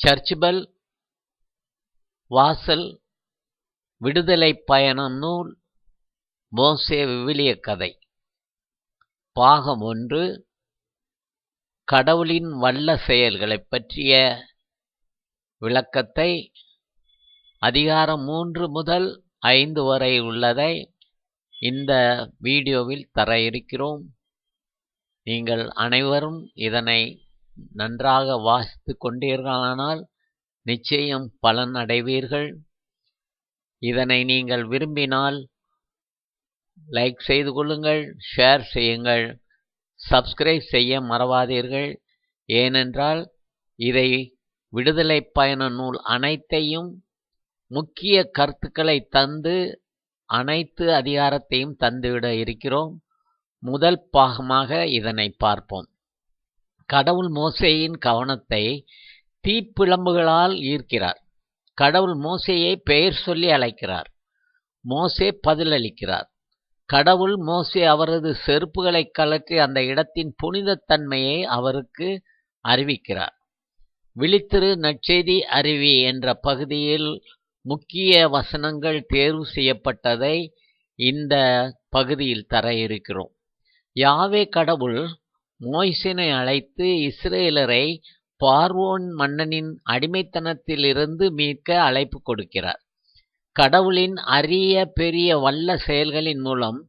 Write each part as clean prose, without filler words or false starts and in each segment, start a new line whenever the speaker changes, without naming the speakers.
Search bell வாசல் விடுதலைப் பயணம் நூல் மோசே விவிலிய கதை பாகம் 1 கடவுளின் வல்ல செயல்களைப் பற்றிய விளக்கத்தை அதிகாரம் 3 முதல் 5 வரை உள்ளதை இந்த வீடியோவில் தர இருக்கிறோம். நீங்கள் அனைவரும் இதனை நன்றாக வாசித்து கொண்டீர்களானால் நிச்சயம் பலன் அடைவீர்கள். இதனை நீங்கள் விரும்பினால் லைக் செய்து கொள்ளுங்கள், ஷேர் செய்யுங்கள், சப்ஸ்கிரைப் செய்ய மறவாதீர்கள். ஏனென்றால் இதை விடுதலை பயண நூல் அனைத்தையும் முக்கிய கருத்துக்களை தந்து அனைத்து அதிகாரத்தையும் தந்துவிட இருக்கிறோம். முதல் பாகமாக இதனை பார்ப்போம். கடவுள் மோசேயின் கவனத்தை தீப்பிழம்புகளால் ஈர்க்கிறார். கடவுள் மோசேயை பெயர் சொல்லி அழைக்கிறார். மோசே பதிலளிக்கிறார். கடவுள் மோசே அவரது செருப்புகளை கழற்றி அந்த இடத்தின் புனிதத்தன்மையை அவருக்கு அறிவிக்கிறார். விழித்திரு நற்செய்தி அறிவி என்ற பகுதியில் முக்கிய வசனங்கள் தேர்வு செய்யப்பட்டதை இந்த பகுதியில் தர இருக்கிறோம். யாவே கடவுள் மோசேனை அழைத்து இஸ்ரேலரை பார்வோன் மன்னனின் அடிமைத்தனத்திலிருந்து மீட்க அழைப்பு கொடுக்கிறார். கடவுளின் அரிய பெரிய வல்ல செயல்களின் மூலம்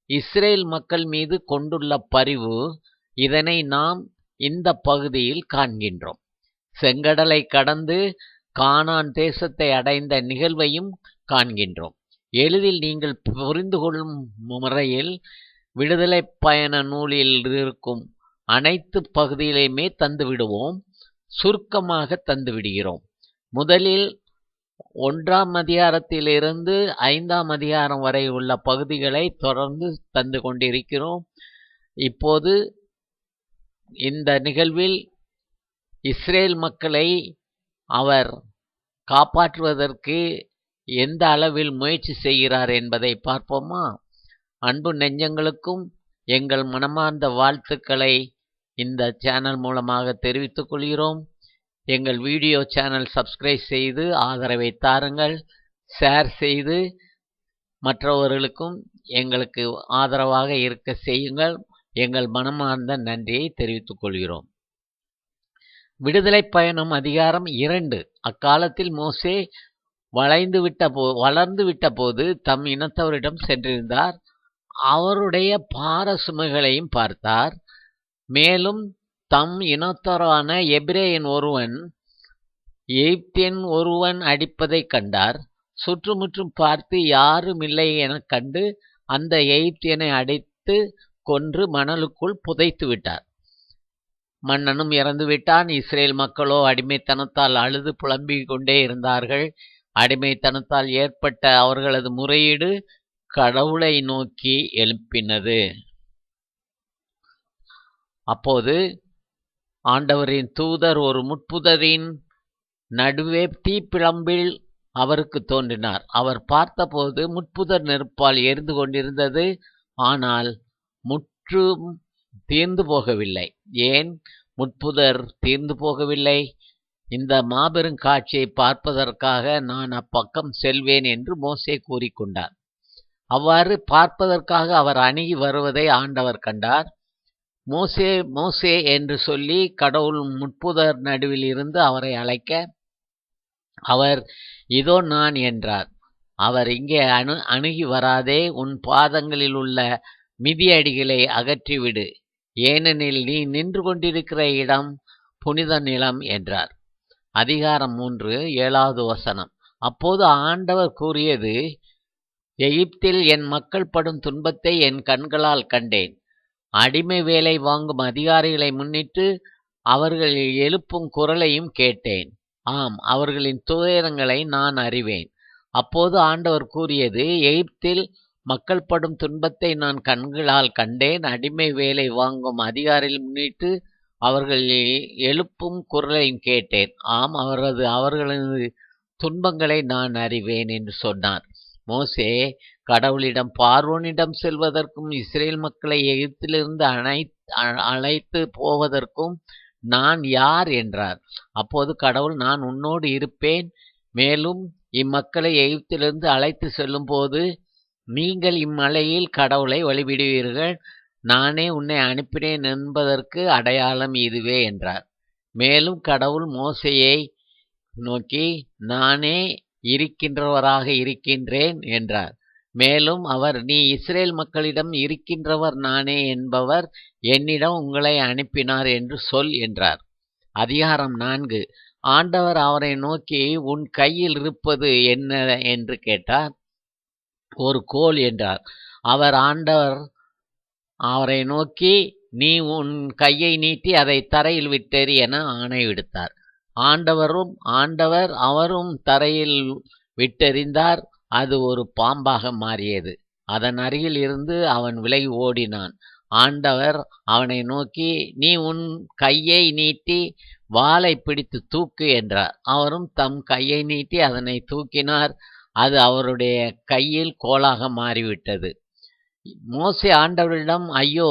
இஸ்ரேல் மக்கள் மீது கொண்டுள்ள பரிவு, இதனை நாம் இந்த பகுதியில் காண்கின்றோம். செங்கடலை கடந்து கானான் தேசத்தை அடைந்த நிகழ்வையும் காண்கின்றோம். எளிதில் நீங்கள் புரிந்து கொள்ளும் முறையில் விடுதலை பயண நூலில் இருக்கும் அனைத்து பகுதிகளையுமே தந்துவிடுவோம். சுருக்கமாக தந்துவிடுகிறோம். முதலில் 1ஆம் அதிகாரத்திலிருந்து 5ஆம் அதிகாரம் வரை உள்ள பகுதிகளை தொடர்ந்து தந்து கொண்டிருக்கிறோம். இப்போது இந்த நிகழ்வில் இஸ்ரேல் மக்களை அவர் காப்பாற்றுவதற்கு எந்த அளவில் முயற்சி செய்கிறார் என்பதை பார்ப்போமா? அன்பு நெஞ்சங்களுக்கும் எங்கள் மனமார்ந்த வாழ்த்துக்களை இந்த சேனல் மூலமாக தெரிவித்துக் கொள்கிறோம். எங்கள் வீடியோ சேனல் சப்ஸ்கிரைப் செய்து ஆதரவை தாருங்கள். ஷேர் செய்து மற்றவர்களுக்கும் எங்களுக்கு ஆதரவாக இருக்க செய்யுங்கள். எங்கள் மனமார்ந்த நன்றியை தெரிவித்துக் கொள்கிறோம். விடுதலை பயணம் அதிகாரம் 2. அக்காலத்தில் மோசே வளர்ந்து விட்ட போது தம் இனத்தவரிடம் சென்றிருந்தார். அவருடைய பார சுமைகளையும் பார்த்தார். மேலும் தம் இனத்தவரான எபிரேயன் ஒருவன் எகிப்தியன் ஒருவன் அடிப்பதைக் கண்டார். சுற்றுமுற்றும் பார்த்து யாரும் இல்லை எனக் கண்டு அந்த எகிப்தியனை அடித்து கொன்று மணலுக்குள் புதைத்து விட்டார். மன்னனும் இறந்து விட்டான். இஸ்ரேல் மக்களோ அடிமைத்தனத்தால் அழுது புலம்பிக் கொண்டே இருந்தார்கள். அடிமைத்தனத்தால் ஏற்பட்ட அவர்களது முறையீடு கடவுளை நோக்கி எழுப்பினது. அப்போது ஆண்டவரின் தூதர் ஒரு முட்புதரின் நடுவே தீப்பிழம்பில் அவருக்கு தோன்றினார். அவர் பார்த்தபோது முட்புதர் நெருப்பால் எரிந்து கொண்டிருந்தது. ஆனால் முற்றும் தீர்ந்து போகவில்லை. ஏன் முட்புதர் தீர்ந்து போகவில்லை? இந்த மாபெரும் காட்சியை பார்ப்பதற்காக நான் அப்பக்கம் செல்வேன் என்று மோசே கூறிக்கொண்டார். அவ்வாறு பார்ப்பதற்காக அவர் அணுகி வருவதை ஆண்டவர் கண்டார். மோசே மோசே என்று சொல்லி கடவுள் முட்புதர் நடுவில் இருந்து அவரை அழைக்க, அவர் இதோ நான் என்றார். அவர் இங்கே அணுகி வராதே, உன் பாதங்களில் உள்ள மிதியடிகளை அகற்றிவிடு, ஏனெனில் நீ நின்று கொண்டிருக்கிற இடம் புனித நிலம் என்றார். அதிகாரம் 3 7வது வசனம். அப்போது ஆண்டவர் கூறியது, எகிப்தில் என் மக்கள் படும் துன்பத்தை என் கண்களால் கண்டேன். அடிமை வேலை வாங்கும் அதிகாரிகளை முன்னிட்டு அவர்கள் எழுப்பும் குரலையும் கேட்டேன். ஆம், அவர்களின் துயரங்களை நான் அறிவேன். அப்போது ஆண்டவர் கூறியது, எகிப்தில் மக்கள் படும் துன்பத்தை நான் கண்களால் கண்டேன். அடிமை வேலை வாங்கும் அதிகாரிகளை முன்னிட்டு அவர்கள் எழுப்பும் குரலையும் கேட்டேன். ஆம், அவர்களது துன்பங்களை நான் அறிவேன் என்று சொன்னார். மோசே கடவுளிடம் பார்வோனிடம் செல்வதற்கும் இஸ்ரேல் மக்களை எகிப்திலிருந்து அழைத்து போவதற்கும் நான் யார் என்றார். அப்போது கடவுள், நான் உன்னோடு இருப்பேன், மேலும் இம்மக்களை எகிப்திலிருந்து அழைத்து செல்லும்போது நீங்கள் இம்மலையில் கடவுளை வழிபடுவீர்கள், நானே உன்னை அனுப்பினேன் என்பதற்கு அடையாளம் இதுவே என்றார். மேலும் கடவுள் மோசேயை நோக்கி, நானே இருக்கின்றவராக இருக்கின்றேன் என்றார். மேலும் அவர், நீ இஸ்ரேல் மக்களிடம் இருக்கின்றவர் நானே என்பவர் என்னிடம் உங்களை அனுப்பினார் என்று சொல் என்றார். அதிகாரம் 4. ஆண்டவர் அவரை நோக்கி, உன் கையில் இருப்பது என்ன என்று கேட்டார். ஒரு கோல் என்றார். ஆண்டவர் அவரை நோக்கி, நீ உன் கையை நீட்டி அதை தரையில் விட்டெறி என ஆணை விடுத்தார். அவரும் தரையில் விட்டெறிந்தார். அது ஒரு பாம்பாக மாறியது. அதன் அருகில் இருந்து அவன் விலகி ஓடினான். ஆண்டவர் அவனை நோக்கி, நீ உன் கையை நீட்டி வாளை பிடித்து தூக்கு என்றார். அவரும் தம் கையை நீட்டி அதனை தூக்கினார். அது அவருடைய கையில் கோலாக மாறிவிட்டது. மோசே ஆண்டவரிடம், ஐயோ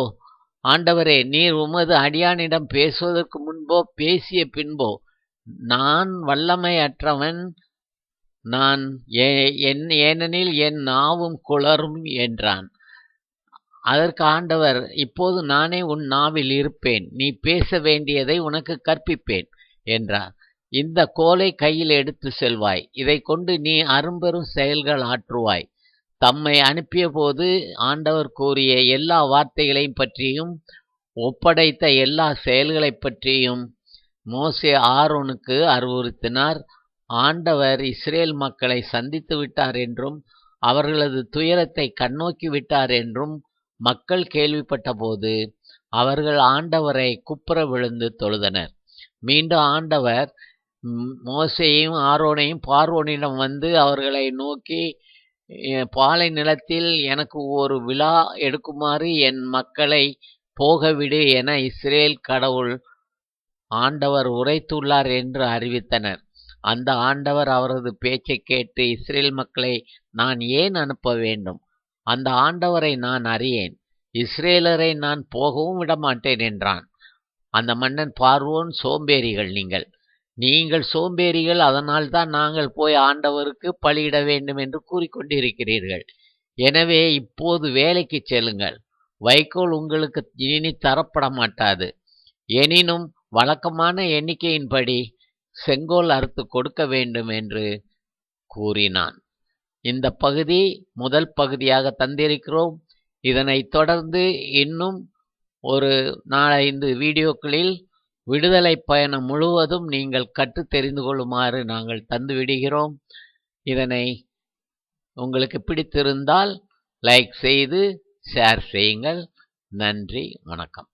ஆண்டவரே, நீர் உமது அடியானிடம் பேசுவதற்கு முன்போ பேசிய பின்போ நான் வல்லமையற்றவன், ஏனெனில் என் நாவும் குளறும் என்றான். அதற்கு ஆண்டவர், இப்போது நானே உன் நாவில் இருப்பேன், நீ பேச வேண்டியதை உனக்கு கற்பிப்பேன் என்றார். இந்த கோலை கையில் எடுத்து செல்வாய், இதை கொண்டு நீ அரும்பெரும் செயல்கள் ஆற்றுவாய். தம்மை அனுப்பிய போது ஆண்டவர் கூறிய எல்லா வார்த்தைகளையும் பற்றியும் ஒப்படைத்த எல்லா செயல்களைப் பற்றியும் மோசே ஆரோனுக்கு அறிவுறுத்தினார். ஆண்டவர் இஸ்ரேல் மக்களை சந்தித்து விட்டார் என்றும் அவர்களது துயரத்தை கண்ணோக்கி விட்டார் என்றும் மக்கள் கேள்விப்பட்ட போது அவர்கள் ஆண்டவரை குப்புற விழுந்து தொழுதனர். மீண்டும் ஆண்டவர் மோசேயையும் ஆரோனையும் பார்வோனிடம் வந்து அவர்களை நோக்கி, பாலை நிலத்தில் எனக்கு ஒரு விழா எடுக்குமாறு என் மக்களை போகவிடு என இஸ்ரேல் கடவுள் ஆண்டவர் உரைத்துள்ளார் என்று அறிவித்தனர். அந்த ஆண்டவர் அவரது பேச்சை கேட்டு, இஸ்ரேல் மக்களை நான் ஏன் அனுப்ப வேண்டும்? அந்த ஆண்டவரை நான் அறியேன், இஸ்ரேலரை நான் போகவும் விடமாட்டேன் என்றான். அந்த மன்னன் பார்வோன், சோம்பேறிகள் நீங்கள் சோம்பேறிகள், அதனால்தான் நாங்கள் போய் ஆண்டவருக்கு பலியிட வேண்டும் என்று கூறிக்கொண்டிருக்கிறீர்கள். எனவே இப்போது வேலைக்கு செல்லுங்கள், வைக்கோல் உங்களுக்கு இனி தரப்பட மாட்டாது. எனினும் வழக்கமான எண்ணிக்கையின்படி செங்கோல் அறுத்து கொடுக்க வேண்டும் என்று கூறினான். இந்த பகுதி முதல் பகுதியாக தந்திருக்கிறோம். இதனைத் தொடர்ந்து இன்னும் ஒரு 4-5 வீடியோக்களில் விடுதலை பயணம் முழுவதும் நீங்கள் கற்று தெரிந்து கொள்ளுமாறு நாங்கள் தந்து விடுகிறோம். இதனை உங்களுக்கு பிடித்திருந்தால் லைக் செய்து ஷேர் செய்யுங்கள். நன்றி, வணக்கம்.